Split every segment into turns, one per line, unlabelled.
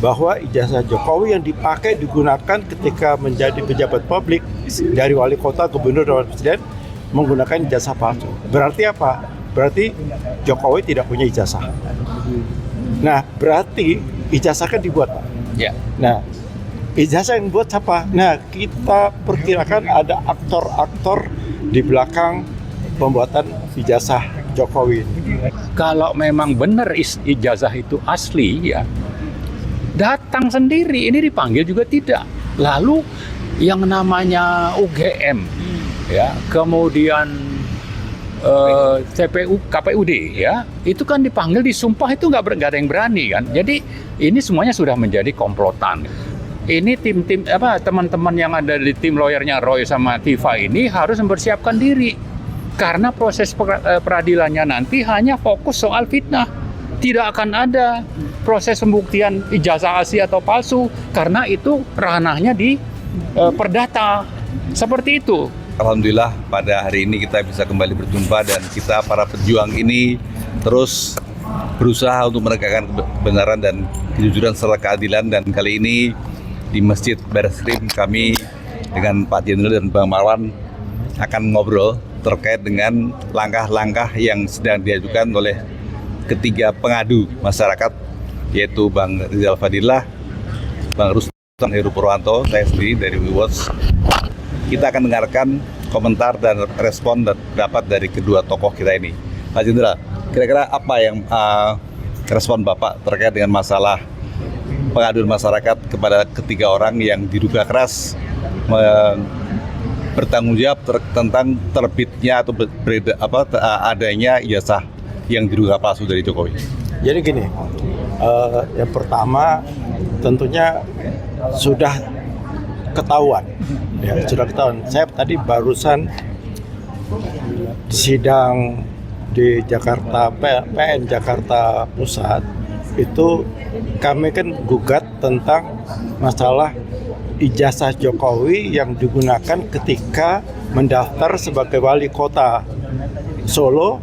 bahwa ijazah Jokowi yang dipakai digunakan ketika menjadi pejabat publik dari wali kota, gubernur, dan presiden menggunakan ijazah palsu. Berarti apa? Berarti Jokowi tidak punya ijazah. Nah, berarti ijazah kan dibuat, Pak.
Ya.
Nah, ijazah yang buat siapa? Nah, kita perkirakan ada aktor-aktor di belakang pembuatan ijazah Jokowi.
Kalau memang benar ijazah itu asli, ya datang sendiri, ini dipanggil juga tidak. Lalu yang namanya UGM, ya, kemudian TPU, KPUD, ya, itu kan dipanggil, disumpah, itu nggak ada yang berani kan. Jadi ini semuanya sudah menjadi komplotan. Ini tim-tim teman-teman yang ada di tim lawyernya Roy sama Tifa ini harus mempersiapkan diri, karena proses peradilannya nanti hanya fokus soal fitnah. Tidak akan ada proses pembuktian ijazah asli atau palsu, karena itu ranahnya di perdata. Seperti itu.
Alhamdulillah pada hari ini kita bisa kembali berjumpa, dan kita para pejuang ini terus berusaha untuk menegakkan kebenaran dan kejujuran serta keadilan. Dan kali ini di Masjid Barreskrim kami dengan Pak Jenderal dan Bang Marwan akan ngobrol terkait dengan langkah-langkah yang sedang diajukan oleh ketiga pengadu masyarakat, yaitu Bang Rizal Fadillah, Bang Rustam Heru Purwanto, saya sendiri dari WeWatch. Kita akan dengarkan komentar dan respon dan pendapat dari kedua tokoh kita ini. Pak Jenderal, kira-kira apa yang respon Bapak terkait dengan masalah pengaduan masyarakat kepada ketiga orang yang diduga keras bertanggung jawab tentang terbitnya atau adanya ijazah yang diduga palsu dari Jokowi?
Jadi gini, yang pertama tentunya sudah ketahuan, ya, sudah ketahuan. Saya tadi barusan sidang di Jakarta, PN Jakarta Pusat, itu kami kan gugat tentang masalah ijazah Jokowi yang digunakan ketika mendaftar sebagai wali kota Solo,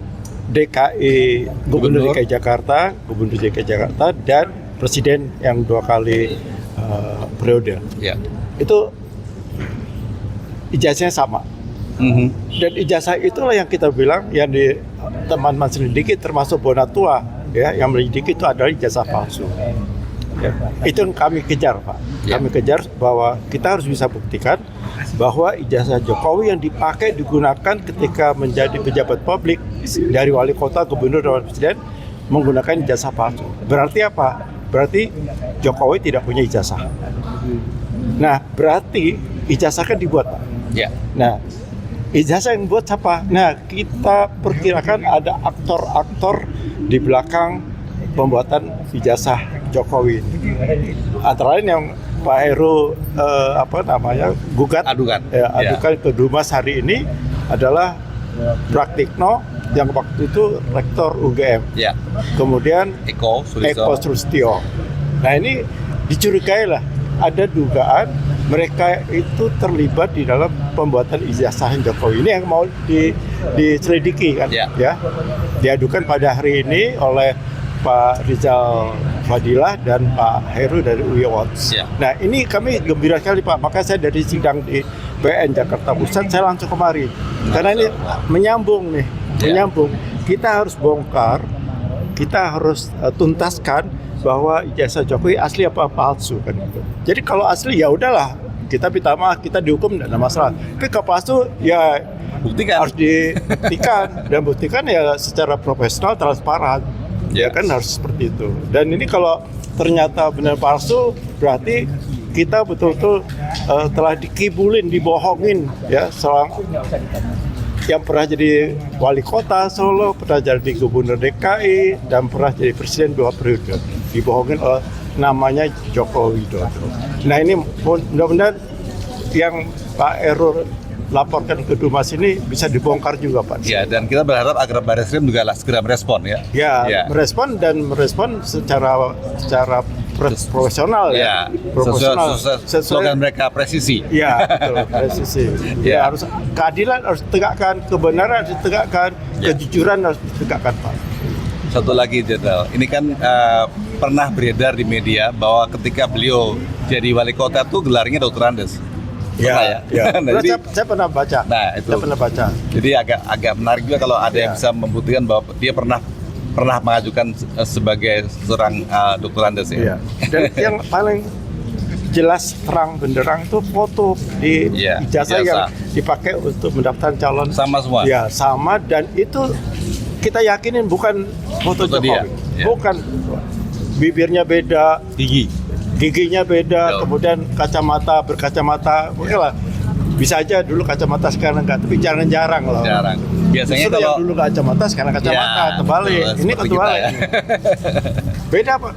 DKI, Gubernur DKI Jakarta, Gubernur DKI Jakarta, dan Presiden yang 2 kali periode.
Ya.
Itu ijazahnya sama. Dan ijazah itulah yang kita bilang, yang di teman-teman selidiki termasuk Bonatua, ya, yang menyelidiki itu adalah ijazah palsu. Ya. Itu yang kami kejar, Pak. Kami kejar bahwa kita harus bisa buktikan bahwa ijazah Jokowi yang dipakai digunakan ketika menjadi pejabat publik dari wali kota, gubernur, dan presiden menggunakan ijazah palsu. Berarti apa? Berarti Jokowi tidak punya ijazah. Nah, berarti ijazah kan dibuat, Pak.
Ya.
Nah, ijazah yang buat siapa? Nah, kita perkirakan ada aktor-aktor di belakang pembuatan ijazah Jokowi. Antara lain yang Pak Heru adukan ke Dumas hari ini adalah Praktikno yang waktu itu rektor UGM.
Ya.
Kemudian
Eko
Sulistyo. Nah, ini dicurigai lah, ada dugaan mereka itu terlibat di dalam pembuatan ijazah Jokowi. Ini yang mau diselidiki kan,
ya.
Diadukan pada hari ini oleh Pak Rizal Fadillah dan Pak Heru dari WeWatch.
Ya.
Nah, ini kami gembira sekali, Pak. Maka saya dari sidang di PN Jakarta Pusat saya langsung kemari. Karena ini menyambung nih, menyambung. Kita harus bongkar, kita harus tuntaskan bahwa ijazah Jokowi asli apa palsu kan gitu. Jadi kalau asli ya udahlah, kita minta maaf, kita dihukum tidak ada masalah. Tapi kalau palsu ya
buktikan,
harus dibuktikan dan buktikan ya secara profesional, transparan. Ya kan harus seperti itu. Dan ini kalau ternyata benar palsu, berarti kita betul-betul telah dikibulin, dibohongin, ya, seorang yang pernah jadi wali kota Solo, pernah jadi gubernur DKI, dan pernah jadi presiden 2 periode. Dibohongin oleh namanya Joko Widodo. Nah, ini mudah-mudahan yang Pak Heru laporkan ke Dumas ini bisa dibongkar juga, Pak.
Ya, dan kita berharap agar Barreskrim juga segera merespon, ya.
Ya, merespon secara profesional, ya.
Profesional. Slogan mereka presisi.
Ya, betul, presisi. Ya, harus keadilan harus ditegakkan, kebenaran harus ditegakkan, kejujuran harus ditegakkan, Pak.
Satu lagi Jenderal, ini kan pernah beredar di media bahwa ketika beliau jadi wali kota tuh gelarnya Dr. Andes. Pernah
Ya.
Nah, jadi,
saya pernah baca.
Nah, itu.
Saya pernah baca.
Jadi agak menarik juga kalau ada yang
Ya.
bisa membuktikan bahwa dia pernah mengajukan sebagai seorang Dr. Andes ya.
Iya. Dan yang paling jelas terang benderang itu foto di
Iya,
ijazah
ijazah.
yang dipakai untuk mendaftar calon.
Sama semua.
Ya, sama, dan itu kita yakinin bukan foto
Foto
Jokowi.
dia, ya.
Bukan, bibirnya beda, giginya beda,
Betul.
kemudian berkacamata, oke lah. Bisa aja dulu kacamata sekarang enggak, tapi jarang-jarang loh.
Jarang. Biasanya
Justru
kalau
yang dulu kacamata sekarang kacamata,
Ya,
terbalik.
betul,
Ini
seperti kita
terbalik.
ya.
Beda Pak,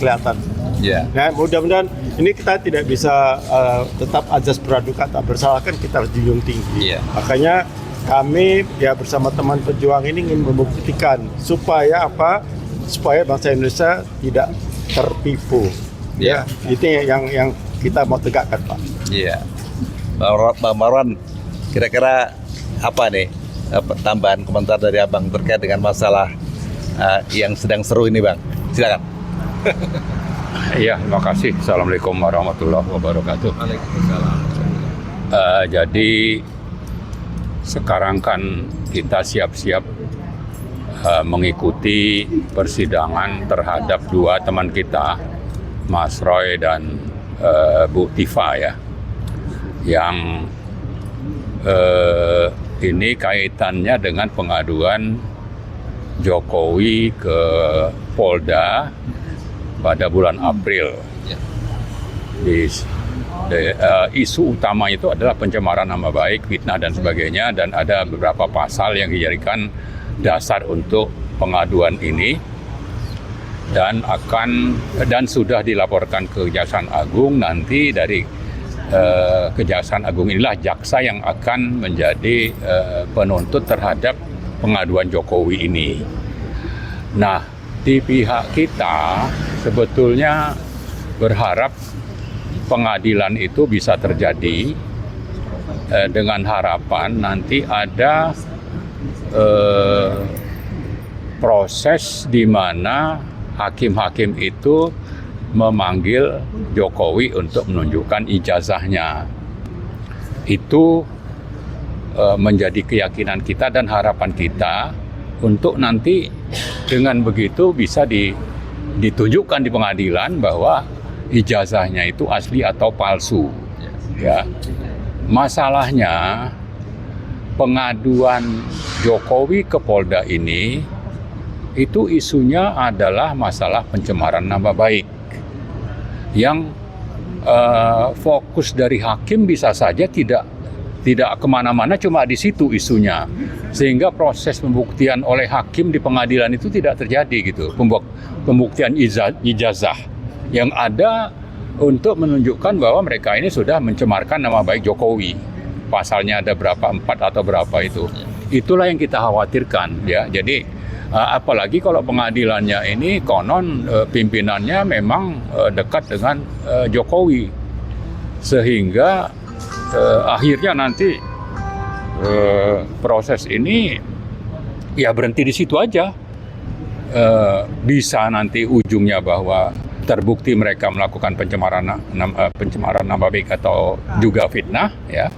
kelihatan.
ya.
Nah, mudah-mudahan ini kita tidak bisa tetap azas praduga tak bersalah, kan kita harus junjung tinggi.
Iya.
Makanya kami ya bersama teman pejuang ini ingin membuktikan supaya supaya bangsa Indonesia tidak tertipu.
Iya.
Ya, itu yang kita mau tegakkan, Pak.
Iya. Bang Marwan, kira-kira apa nih tambahan komentar dari Abang terkait dengan masalah yang sedang seru ini, Bang? Silakan.
Iya, terima kasih. Assalamualaikum warahmatullahi wabarakatuh. Jadi sekarang kan kita siap-siap mengikuti persidangan terhadap dua teman kita, Mas Roy dan Bu Tifa ya, yang ini kaitannya dengan pengaduan Jokowi ke Polda pada bulan April. Isu utama itu adalah pencemaran nama baik, fitnah dan sebagainya, dan ada beberapa pasal yang dijadikan dasar untuk pengaduan ini, dan sudah dilaporkan ke Kejaksaan Agung. Nanti dari Kejaksaan Agung inilah jaksa yang akan menjadi penuntut terhadap pengaduan Jokowi ini. Nah, di pihak kita sebetulnya berharap pengadilan itu bisa terjadi dengan harapan nanti ada proses di mana hakim-hakim itu memanggil Jokowi untuk menunjukkan ijazahnya. Itu menjadi keyakinan kita dan harapan kita untuk nanti dengan begitu bisa ditunjukkan di pengadilan bahwa ijazahnya itu asli atau palsu. Ya. Masalahnya pengaduan Jokowi ke Polda ini itu isunya adalah masalah pencemaran nama baik. Yang fokus dari hakim bisa saja tidak kemana-mana, cuma di situ isunya, sehingga proses pembuktian oleh hakim di pengadilan itu tidak terjadi gitu, pembuktian ijazah yang ada untuk menunjukkan bahwa mereka ini sudah mencemarkan nama baik Jokowi. Pasalnya ada berapa, 4 atau berapa itu. Itulah yang kita khawatirkan ya. Jadi apalagi kalau pengadilannya ini konon pimpinannya memang dekat dengan Jokowi, sehingga akhirnya nanti proses ini ya berhenti di situ aja. Bisa nanti ujungnya bahwa terbukti mereka melakukan pencemaran nama baik atau juga fitnah ya.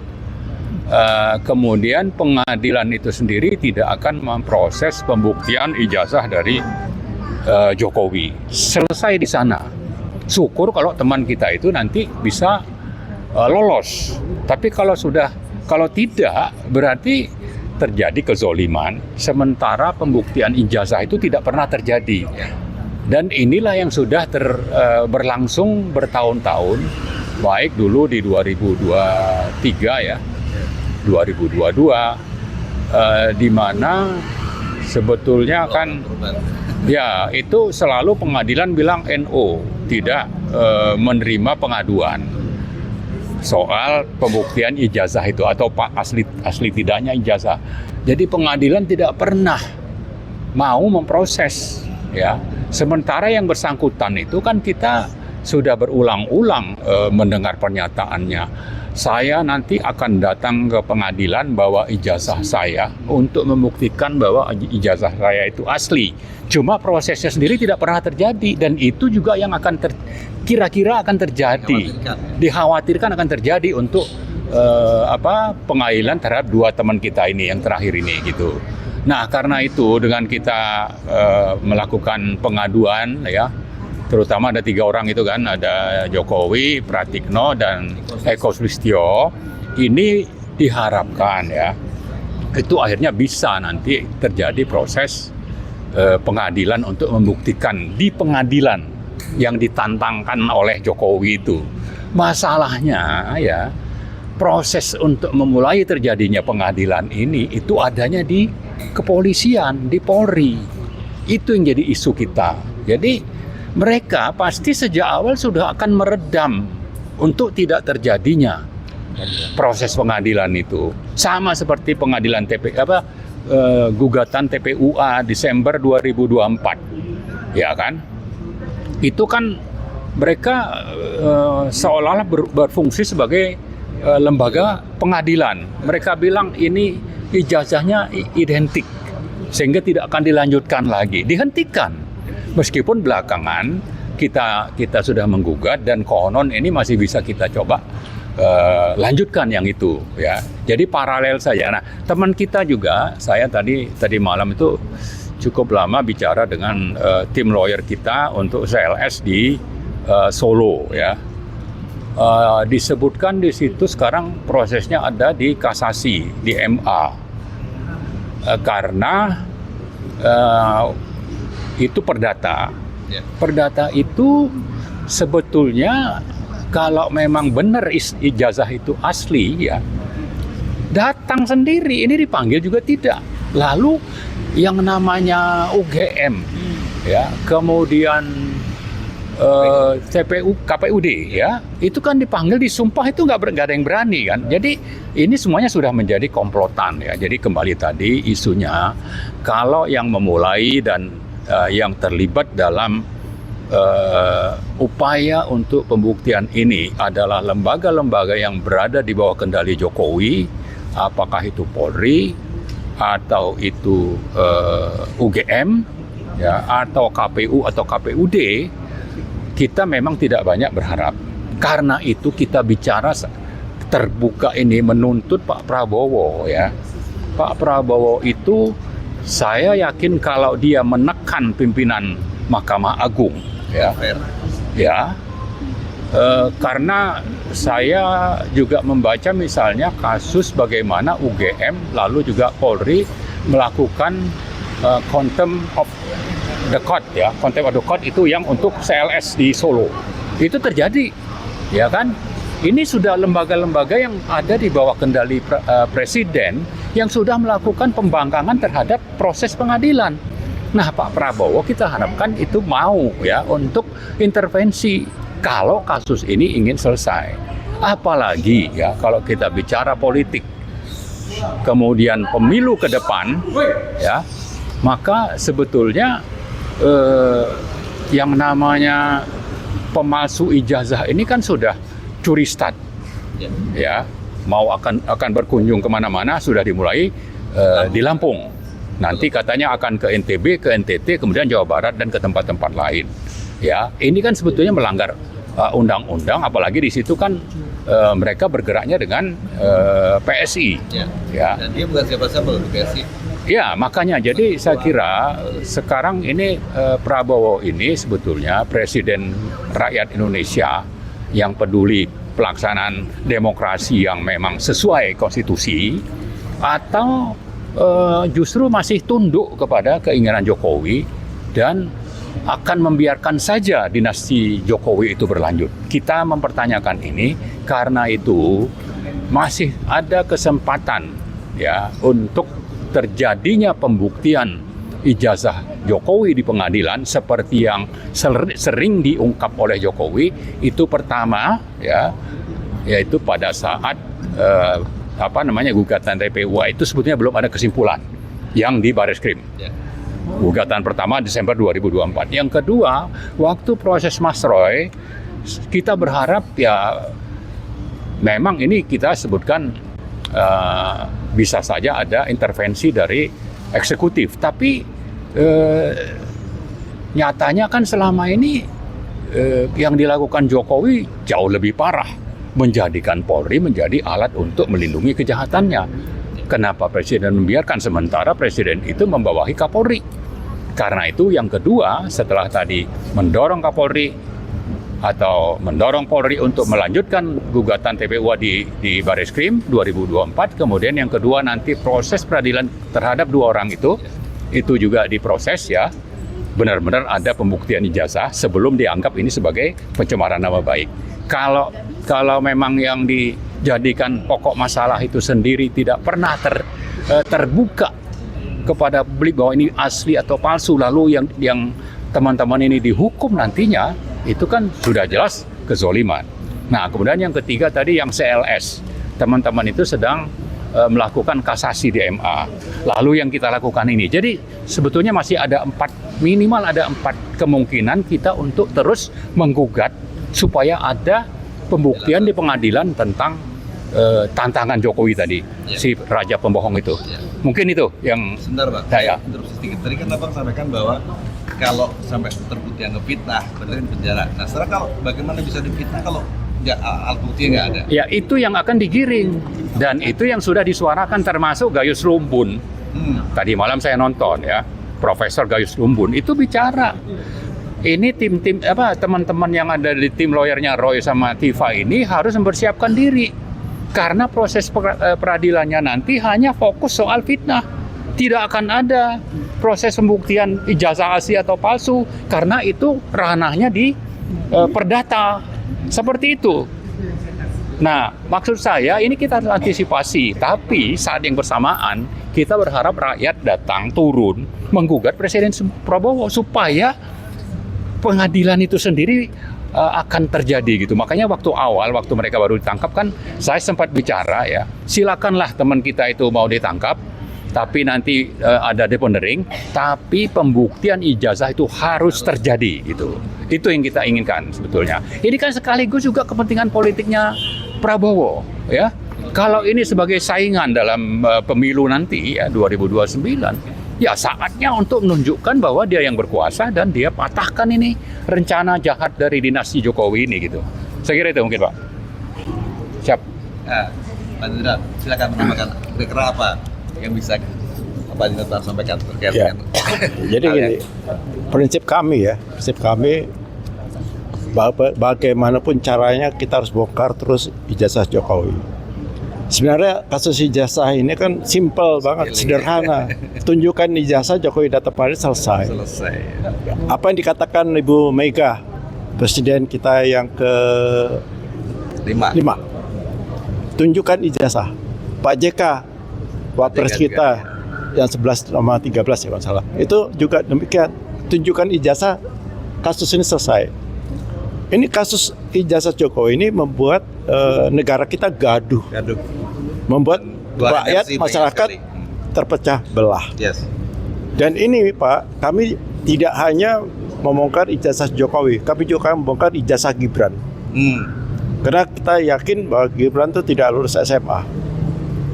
Kemudian pengadilan itu sendiri tidak akan memproses pembuktian ijazah dari Jokowi. Selesai di sana. Syukur kalau teman kita itu nanti bisa lolos. Tapi kalau tidak, berarti terjadi kezoliman. Sementara pembuktian ijazah itu tidak pernah terjadi. Dan inilah yang sudah berlangsung bertahun-tahun, baik dulu di 2023 ya, 2022, di mana sebetulnya kan ya itu selalu pengadilan bilang NO tidak menerima pengaduan soal pembuktian ijazah itu atau asli tidaknya ijazah. Jadi pengadilan tidak pernah mau memproses ya. Sementara yang bersangkutan itu kan kita sudah berulang-ulang mendengar pernyataannya. Saya nanti akan datang ke pengadilan bawa ijazah saya untuk membuktikan bahwa ijazah saya itu asli. Cuma prosesnya sendiri tidak pernah terjadi, dan itu juga yang akan kira-kira akan terjadi. Dikhawatirkan akan terjadi untuk pengadilan terhadap dua teman kita ini yang terakhir ini gitu. Nah, karena itu dengan kita melakukan pengaduan ya, terutama ada 3 orang itu kan, ada Jokowi, Pratikno, dan Eko Sulistyo. Ini diharapkan ya, itu akhirnya bisa nanti terjadi proses pengadilan untuk membuktikan di pengadilan yang ditantangkan oleh Jokowi itu. Masalahnya ya, proses untuk memulai terjadinya pengadilan ini itu adanya di kepolisian, di Polri. Itu yang jadi isu kita. Jadi mereka pasti sejak awal sudah akan meredam untuk tidak terjadinya proses pengadilan itu. Sama seperti pengadilan gugatan TPUA Desember 2024, ya kan? Itu kan mereka seolah-olah berfungsi sebagai lembaga pengadilan. Mereka bilang ini ijazahnya identik, sehingga tidak akan dilanjutkan lagi, dihentikan. Meskipun belakangan kita sudah menggugat dan konon ini masih bisa kita coba lanjutkan yang itu ya. Jadi paralel saja. Nah, teman kita juga, saya tadi malam itu cukup lama bicara dengan tim lawyer kita untuk CLS di Solo ya. Disebutkan di situ sekarang prosesnya ada di kasasi, di MA, karena itu perdata. Perdata itu sebetulnya kalau memang benar ijazah itu asli ya, datang sendiri, ini dipanggil juga tidak. Lalu yang namanya UGM ya, kemudian KPUD ya, itu kan dipanggil, disumpah, itu nggak ada yang berani kan. Jadi ini semuanya sudah menjadi komplotan ya. Jadi kembali tadi isunya, kalau yang memulai dan yang terlibat dalam upaya untuk pembuktian ini adalah lembaga-lembaga yang berada di bawah kendali Jokowi, apakah itu Polri atau itu UGM ya, atau KPU atau KPUD, kita memang tidak banyak berharap. Karena itu kita bicara terbuka ini menuntut Pak Prabowo ya. Pak Prabowo itu saya yakin kalau dia menekan pimpinan Mahkamah Agung ya, karena saya juga membaca misalnya kasus bagaimana UGM lalu juga Polri melakukan contempt of the court ya, contempt of the court itu yang untuk CLS di Solo itu terjadi ya kan. Ini sudah lembaga-lembaga yang ada di bawah kendali presiden yang sudah melakukan pembangkangan terhadap proses pengadilan. Nah, Pak Prabowo kita harapkan itu mau ya untuk intervensi kalau kasus ini ingin selesai. Apalagi ya kalau kita bicara politik, kemudian pemilu ke depan ya, maka sebetulnya yang namanya pemalsu ijazah ini kan sudah curi start ya, mau akan berkunjung kemana-mana, sudah dimulai di Lampung, nanti katanya akan ke NTB, ke NTT, kemudian Jawa Barat dan ke tempat-tempat lain ya. Ini kan sebetulnya melanggar undang-undang, apalagi di situ kan mereka bergeraknya dengan PSI ya.
Dan dia bukan siapa-siapa di PSI
ya, makanya jadi saya kira sekarang ini Prabowo ini sebetulnya presiden rakyat Indonesia yang peduli pelaksanaan demokrasi yang memang sesuai konstitusi, atau justru masih tunduk kepada keinginan Jokowi dan akan membiarkan saja dinasti Jokowi itu berlanjut. Kita mempertanyakan ini karena itu masih ada kesempatan ya untuk terjadinya pembuktian ijazah Jokowi di pengadilan seperti yang sering diungkap oleh Jokowi. Itu pertama ya, yaitu pada saat gugatan TPUA itu sebetulnya belum ada kesimpulan yang di Bareskrim. Gugatan pertama Desember 2024. Yang kedua, waktu proses Mas Roy kita berharap ya memang ini kita sebutkan bisa saja ada intervensi dari eksekutif, tapi nyatanya kan selama ini yang dilakukan Jokowi jauh lebih parah, menjadikan Polri menjadi alat untuk melindungi kejahatannya. Kenapa Presiden membiarkan sementara Presiden itu membawahi Kapolri? Karena itu yang kedua, setelah tadi mendorong Kapolri atau mendorong Polri untuk melanjutkan gugatan TPUA di Bareskrim 2024, kemudian yang kedua nanti proses peradilan terhadap dua orang itu juga diproses ya, benar-benar ada pembuktian ijazah sebelum dianggap ini sebagai pencemaran nama baik. Kalau memang yang dijadikan pokok masalah itu sendiri tidak pernah terbuka kepada publik bahwa ini asli atau palsu, lalu yang teman-teman ini dihukum nantinya, itu kan sudah jelas kezoliman. Nah, kemudian yang ketiga tadi yang CLS, teman-teman itu sedang melakukan kasasi di MA. Lalu yang kita lakukan ini. Jadi sebetulnya masih ada minimal ada 4 kemungkinan kita untuk terus menggugat supaya ada pembuktian di pengadilan tentang tantangan Jokowi tadi, si raja pembohong itu. Mungkin itu yang
sebentar Pak,
saya
terus sedikit. Tadi kan Abang sampaikan bahwa kalau sampai terbukti yang ngefitnah, berarti penjara. Nah, sekarang kalau bagaimana bisa difitnah kalau alat buktinya nggak ada?
Ya, itu yang akan digiring, dan itu yang sudah disuarakan termasuk Gayus Lumbun. Tadi malam saya nonton ya, Profesor Gayus Lumbun itu bicara. Ini teman-teman yang ada di tim lawyernya Roy sama Tifa ini harus mempersiapkan diri, karena proses peradilannya nanti hanya fokus soal fitnah. Tidak akan ada proses pembuktian ijazah asli atau palsu, karena itu ranahnya di perdata. Seperti itu. Nah, maksud saya ini kita harus antisipasi, tapi saat yang bersamaan kita berharap rakyat datang turun menggugat Presiden Prabowo supaya pengadilan itu sendiri akan terjadi gitu. Makanya waktu mereka baru ditangkap kan saya sempat bicara ya, silakanlah teman kita itu mau ditangkap, tapi nanti ada deponering, tapi pembuktian ijazah itu harus terjadi gitu. Itu yang kita inginkan sebetulnya. Ini kan sekaligus juga kepentingan politiknya Prabowo ya. Kalau ini sebagai saingan dalam pemilu nanti ya 2029, ya saatnya untuk menunjukkan bahwa dia yang berkuasa dan dia patahkan ini rencana jahat dari dinasti Jokowi ini gitu. Saya kira itu mungkin Pak. Siap.
Nah, Pak Jenderal, silakan menambahkan kira-kira apa yang bisa Pak Jenderal sampaikan terkait
Ya.
dengan
Jadi gini, prinsip kami bagaimanapun caranya kita harus bongkar terus ijazah Jokowi. Sebenarnya kasus ijazah ini kan simpel banget, sederhana. Tunjukkan ijazah Jokowi datang kemarin selesai. Apa yang dikatakan Ibu Mega, Presiden kita yang ke-5. Tunjukkan ijazah. Pak JK, Wapres kita yang 11 sama 13 ya kalau salah. Itu juga demikian. Tunjukkan ijazah, kasus ini selesai. Ini kasus ijazah Jokowi ini membuat negara kita gaduh. Membuat rakyat, masyarakat terpecah belah. Dan ini Pak, kami tidak hanya membongkar ijazah Jokowi, kami juga membongkar ijazah Gibran. Karena kita yakin bahwa Gibran itu tidak lulus SMA.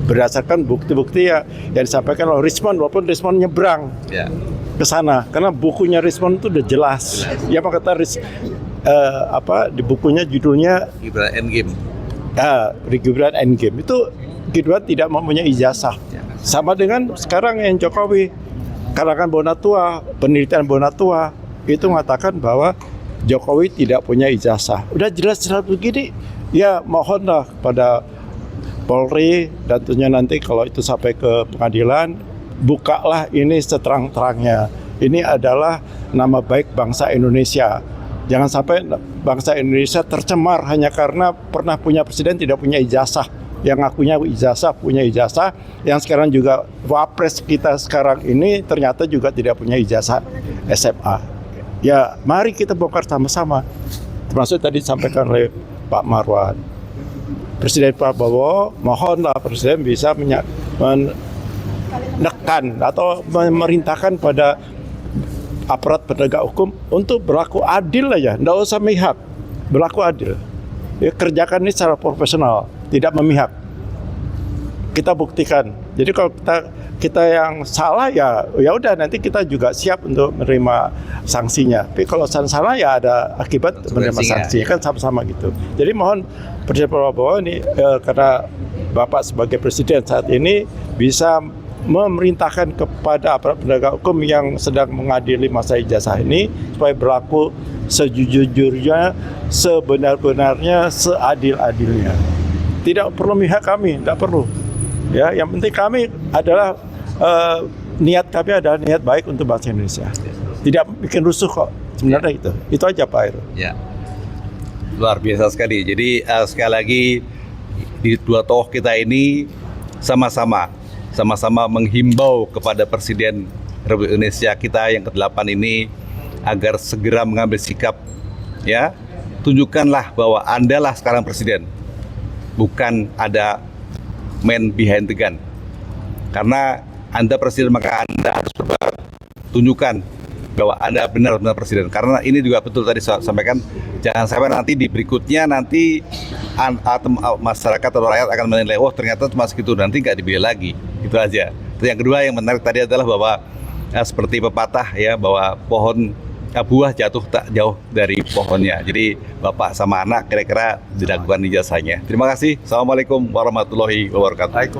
Berdasarkan bukti-bukti yang disampaikan oleh Rismon, walaupun Rismon nyebrang ke sana. Karena bukunya Rismon itu udah jelas. Ya Pak kata di bukunya judulnya
Gibran Endgame.
Gibran Endgame itu Gibran tidak mempunyai ijazah. Sama dengan sekarang yang Jokowi, kalangan Bonatua, penelitian Bonatua itu mengatakan bahwa Jokowi tidak punya ijazah. Udah jelas-jelas begini, ya mohonlah pada Polri dan tentunya nanti kalau itu sampai ke pengadilan, bukalah ini seterang-terangnya. Ini adalah nama baik bangsa Indonesia. Jangan sampai bangsa Indonesia tercemar hanya karena pernah punya presiden tidak punya ijazah. Yang ngakunya ijazah, punya ijazah. Yang sekarang juga Wapres kita sekarang ini ternyata juga tidak punya ijazah SMA. Ya mari kita bongkar sama-sama. Termasuk tadi disampaikan oleh Pak Marwan. Presiden Prabowo, mohonlah Presiden bisa menekan atau memerintahkan pada aparat penegak hukum untuk berlaku adil aja, nggak usah mihak. berlaku adil. Ya, kerjakan ini secara profesional, tidak memihak. Kita buktikan. Jadi kalau kita yang salah ya udah nanti kita juga siap untuk menerima sanksinya. Tapi kalau salah ya ada akibat menerima sanksi, kan sama-sama gitu. Jadi mohon Presiden Prabowo ini karena Bapak sebagai presiden saat ini bisa memerintahkan kepada aparat penegak hukum yang sedang mengadili masa ijazah ini supaya berlaku sejujurnya, sebenar-benarnya, seadil-adilnya. Tidak perlu memihak kami, tidak perlu. Ya, yang penting kami adalah niat kami adalah niat baik untuk bangsa Indonesia. Tidak bikin rusuh kok. Sebenarnya itu aja Pak Heru.
Ya, luar biasa sekali. Jadi sekali lagi di dua tokoh kita ini sama-sama menghimbau kepada Presiden Republik Indonesia kita yang ke-8 ini agar segera mengambil sikap. Ya, tunjukkanlah bahwa Anda lah sekarang presiden, bukan ada man behind the gun. Karena Anda presiden maka Anda harus tunjukkan bahwa Anda benar-benar presiden. Karena ini juga betul tadi saya sampaikan, jangan sampai nanti di berikutnya nanti masyarakat atau rakyat akan menilai, oh ternyata cuma segitu, nanti nggak dipilih lagi. Itu aja. Terus yang kedua yang menarik tadi adalah bahwa seperti pepatah ya, bahwa buah jatuh tak jauh dari pohonnya. Jadi bapak sama anak kira-kira dilakukan ijazahnya. Terima kasih. Assalamualaikum warahmatullahi wabarakatuh.